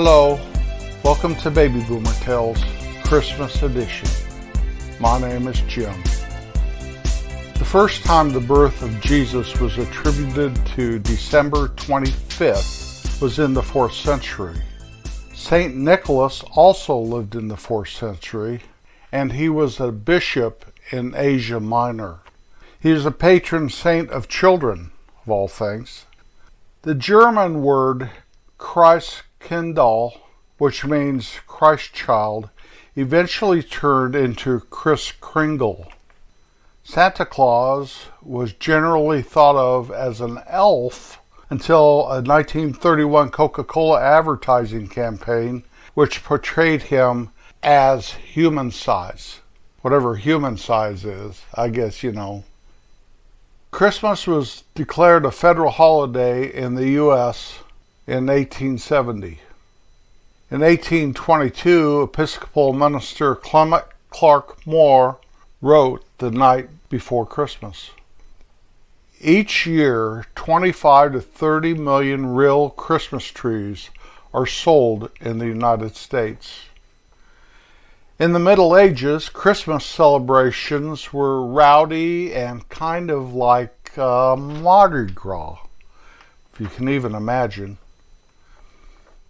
Hello, welcome to Baby Boomer Tales Christmas edition. My name is Jim. The first time the birth of Jesus was attributed to December 25th was in the 4th century. Saint Nicholas also lived in the 4th century, and he was a bishop in Asia Minor. He is a patron saint of children, of all things. The German word Christkindl, which means Christ child, eventually turned into Kris Kringle. Santa Claus was generally thought of as an elf until a 1931 Coca-Cola advertising campaign which portrayed him as human size. Whatever human size is, I guess you know. Christmas was declared a federal holiday in the U.S. in 1870. In 1822, Episcopal minister Clement Clark Moore wrote The Night Before Christmas. Each year, 25 to 30 million real Christmas trees are sold in the United States. In the Middle Ages, Christmas celebrations were rowdy and kind of like Mardi Gras, if you can even imagine.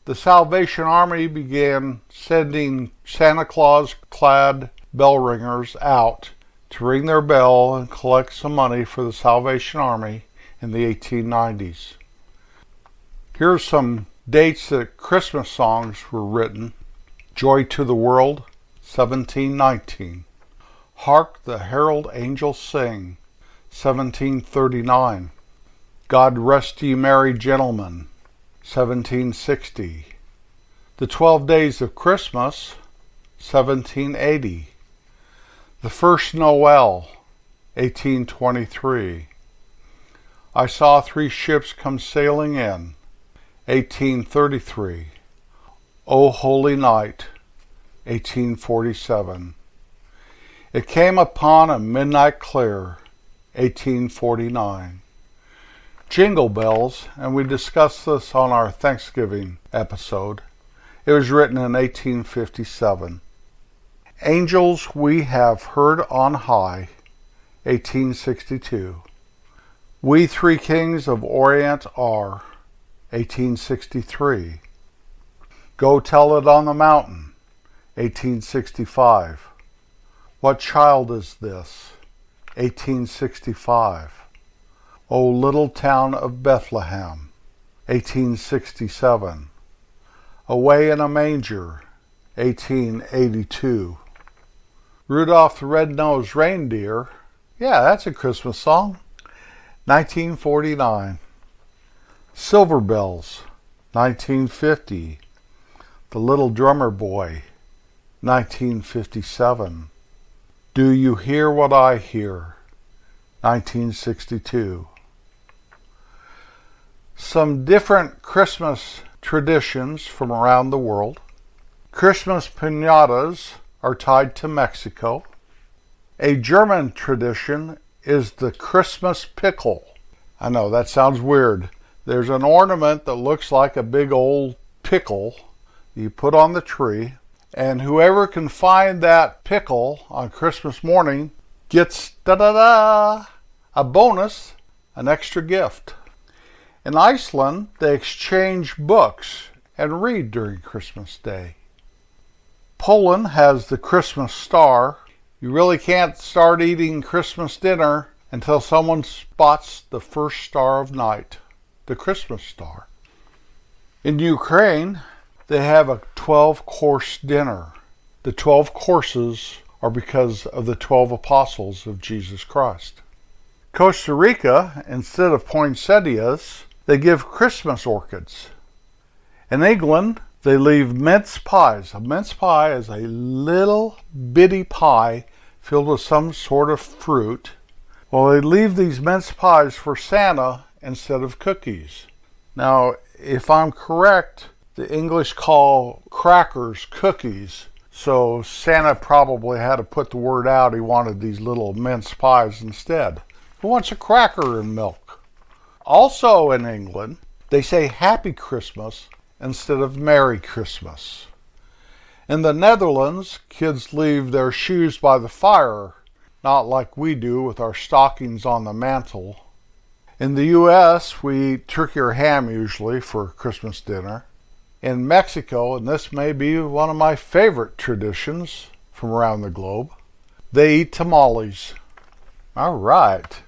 The Salvation Army began sending Santa Claus-clad bell ringers out to ring their bell and collect some money for the Salvation Army in the 1890s. Here are some dates that Christmas songs were written. Joy to the World, 1719. Hark the Herald Angels Sing, 1739. God Rest Ye Merry Gentlemen, 1760. The 12 Days of Christmas, 1780. The First Noel, 1823. I Saw Three Ships Come Sailing In, 1833. O Holy Night, 1847. It Came Upon a Midnight Clear, 1849. Jingle Bells, and we discussed this on our Thanksgiving episode. It was written in 1857. Angels We Have Heard on High, 1862. We Three Kings of Orient Are, 1863. Go Tell It on the Mountain, 1865. What Child Is This, 1865. O Little Town of Bethlehem, 1867. Away in a Manger, 1882. Rudolph the Red-Nosed Reindeer, yeah, that's a Christmas song, 1949. Silver Bells, 1950. The Little Drummer Boy, 1957. Do You Hear What I Hear, 1962. Some different Christmas traditions from around the world. Christmas piñatas are tied to Mexico. A German tradition is the Christmas pickle. I know, that sounds weird. There's an ornament that looks like a big old pickle you put on the tree, and whoever can find that pickle on Christmas morning gets a bonus, an extra gift. In Iceland, they exchange books and read during Christmas Day. Poland has the Christmas star. You really can't start eating Christmas dinner until someone spots the first star of night, the Christmas star. In Ukraine, they have a 12-course dinner. The 12 courses are because of the 12 apostles of Jesus Christ. Costa Rica, instead of poinsettias, they give Christmas orchids. In England, they leave mince pies. A mince pie is a little bitty pie filled with some sort of fruit. Well, they leave these mince pies for Santa instead of cookies. Now, if I'm correct, the English call crackers cookies, so Santa probably had to put the word out he wanted these little mince pies instead. Who wants a cracker and milk? Also in England, they say Happy Christmas instead of Merry Christmas. In the Netherlands, kids leave their shoes by the fire, not like we do with our stockings on the mantle. In the U.S., we eat turkey or ham usually for Christmas dinner. In Mexico, and this may be one of my favorite traditions from around the globe, they eat tamales. All right.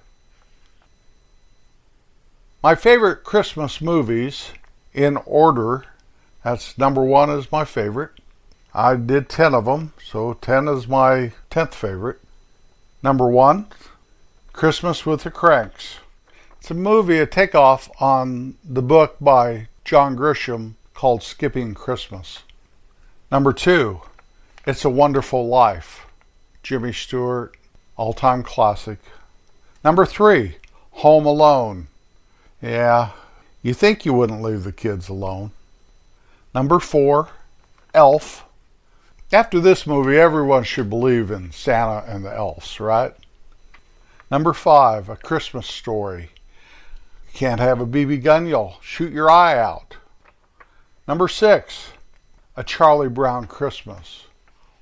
My favorite Christmas movies, in order, that's number 1 is my favorite. I did 10 of them, so 10 is my 10th favorite. Number 1, Christmas with the Cranks. It's a movie, a takeoff on the book by John Grisham called Skipping Christmas. Number 2, It's a Wonderful Life. Jimmy Stewart, all-time classic. Number 3, Home Alone. Yeah, you think you wouldn't leave the kids alone. Number 4, Elf. After this movie, everyone should believe in Santa and the elves, right? Number 5, A Christmas Story. You can't have a BB gun, you'll shoot your eye out. Number 6, A Charlie Brown Christmas.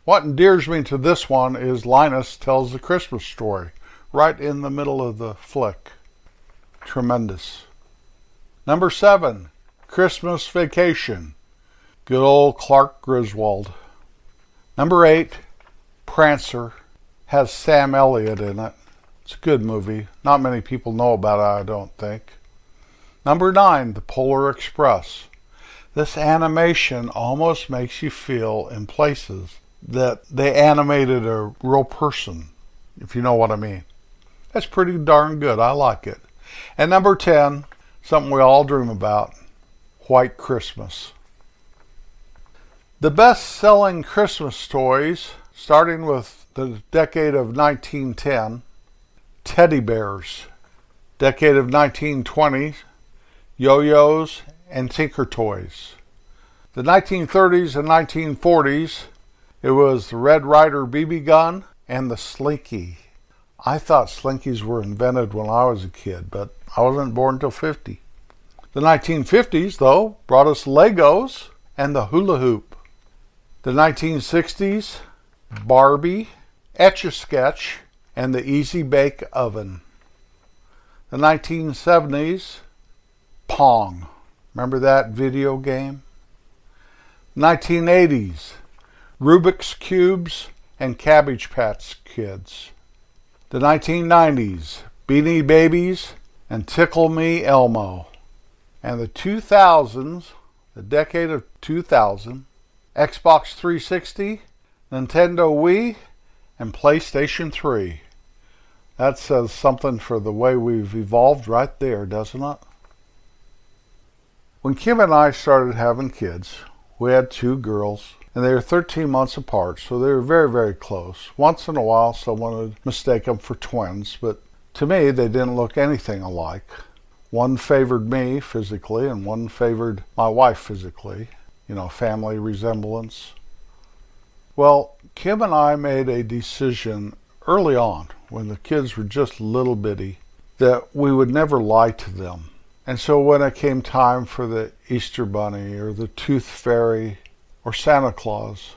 What endears me to this one is Linus tells the Christmas story right in the middle of the flick. Tremendous. Number 7, Christmas Vacation. Good old Clark Griswold. Number 8, Prancer. Has Sam Elliott in it. It's a good movie. Not many people know about it, I don't think. Number 9, The Polar Express. This animation almost makes you feel in places that they animated a real person, if you know what I mean. That's pretty darn good. I like it. And number 10, something we all dream about, White Christmas. The best-selling Christmas toys, starting with the decade of 1910, teddy bears. Decade of 1920, yo-yos and Tinker Toys. The 1930s and 1940s, it was the Red Ryder BB gun and the Slinky. I thought Slinkies were invented when I was a kid, but I wasn't born until 50. The 1950s, though, brought us Legos and the hula hoop. The 1960s, Barbie, Etch-a-Sketch, and the Easy Bake Oven. The 1970s, Pong. Remember that video game? 1980s, Rubik's Cubes and Cabbage Patch Kids. The 1990s, Beanie Babies and Tickle Me Elmo. And the 2000s, the decade of 2000, Xbox 360, Nintendo Wii, and PlayStation 3. That says something for the way we've evolved right there, doesn't it? When Kim and I started having kids, we had 2 girls, and they were 13 months apart, so they were very, very close. Once in a while, someone would mistake them for twins, but to me, they didn't look anything alike. One favored me physically, and one favored my wife physically. You know, family resemblance. Well, Kim and I made a decision early on, when the kids were just little bitty, that we would never lie to them. And so when it came time for the Easter Bunny or the Tooth Fairy or Santa Claus,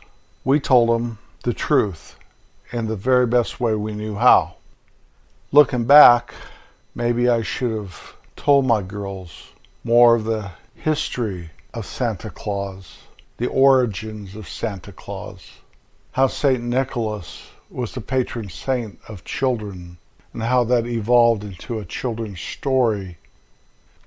we told them the truth in the very best way we knew how. Looking back, maybe I should have told my girls more of the history of Santa Claus, the origins of Santa Claus, how St. Nicholas was the patron saint of children, and how that evolved into a children's story.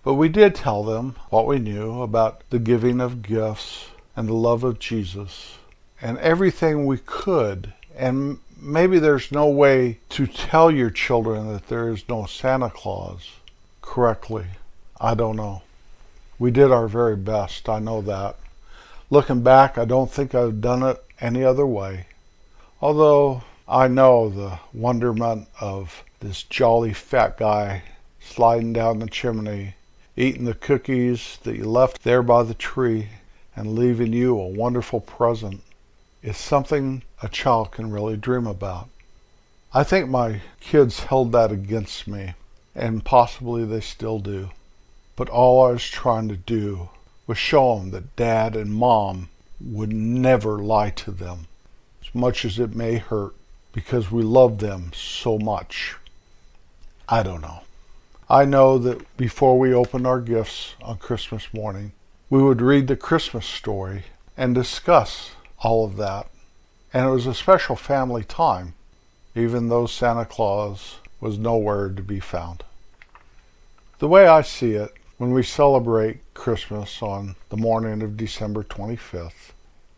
But we did tell them what we knew about the giving of gifts and the love of Jesus, and everything we could. And maybe there's no way to tell your children that there is no Santa Claus correctly. I don't know. We did our very best, I know that. Looking back, I don't think I've done it any other way. Although I know the wonderment of this jolly fat guy sliding down the chimney, eating the cookies that you left there by the tree, and leaving you a wonderful present is something a child can really dream about. I think my kids held that against me, and possibly they still do. But all I was trying to do was show them that Dad and Mom would never lie to them, as much as it may hurt, because we love them so much. I don't know. I know that before we opened our gifts on Christmas morning, we would read the Christmas story and discuss all of that. And it was a special family time, even though Santa Claus was nowhere to be found. The way I see it, when we celebrate Christmas on the morning of December 25th,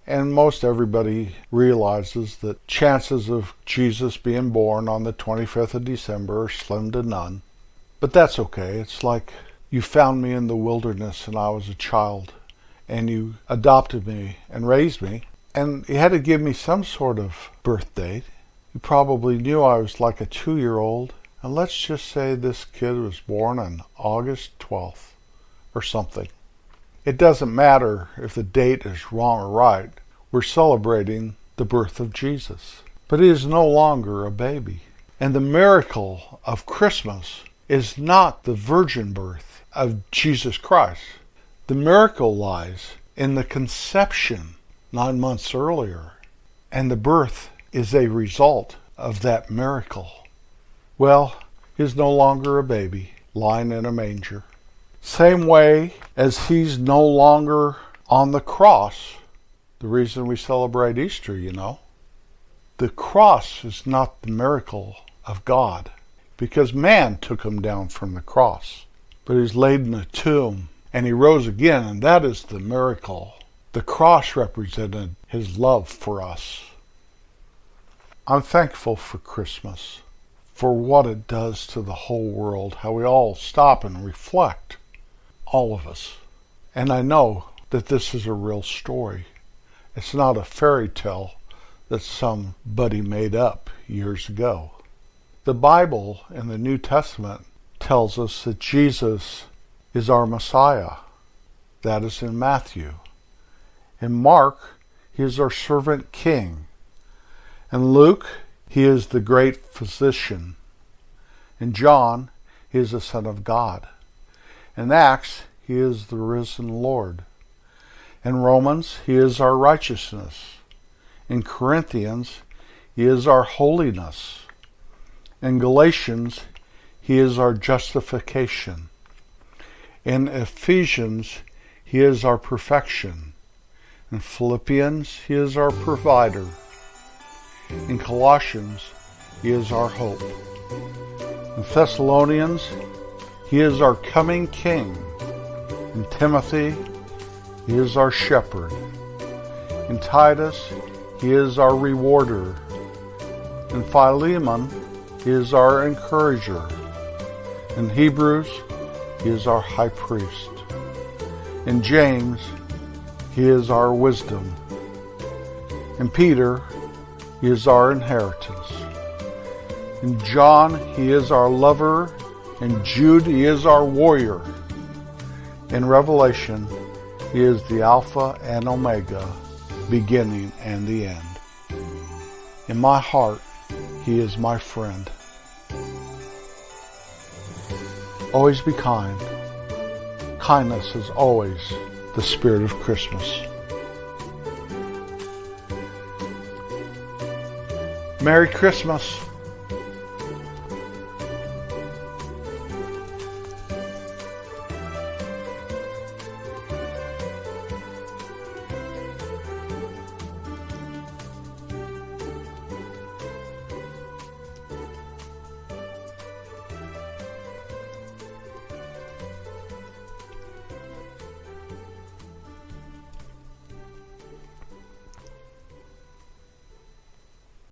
and most everybody realizes that chances of Jesus being born on the 25th of December are slim to none. But that's okay. It's like you found me in the wilderness and I was a child, and you adopted me and raised me, and you had to give me some sort of birth date. You probably knew I was like a 2-year-old, and let's just say this kid was born on August 12th or something. It doesn't matter if the date is wrong or right. We're celebrating the birth of Jesus. But he is no longer a baby. And the miracle of Christmas is not the virgin birth of Jesus Christ. The miracle lies in the conception 9 months earlier. And the birth is a result of that miracle. Well, he's no longer a baby lying in a manger. Same way as he's no longer on the cross. The reason we celebrate Easter, you know. The cross is not the miracle of God, because man took him down from the cross. But he's laid in a tomb, and he rose again, and that is the miracle. The cross represented his love for us. I'm thankful for Christmas, for what it does to the whole world, how we all stop and reflect, all of us. And I know that this is a real story. It's not a fairy tale that somebody made up years ago. The Bible in the New Testament tells us that Jesus is our Messiah. That is in Matthew. In Mark, he is our servant king. In Luke, he is the great physician. In John, he is the Son of God. In Acts, he is the risen Lord. In Romans, he is our righteousness. In Corinthians, he is our holiness. In Galatians, he is our justification. In Ephesians, he is our perfection. In Philippians, he is our provider. In Colossians, he is our hope. In Thessalonians, he is our coming king. In Timothy, he is our shepherd. In Titus, he is our rewarder. In Philemon, he is our encourager. In Hebrews, he is our high priest. In James, he is our wisdom. In Peter, he is our inheritance. In John, he is our lover. In Jude, he is our warrior. In Revelation, he is the Alpha and Omega, beginning and the end. In my heart, he is my friend. Always be kind. Kindness is always the spirit of Christmas. Merry Christmas.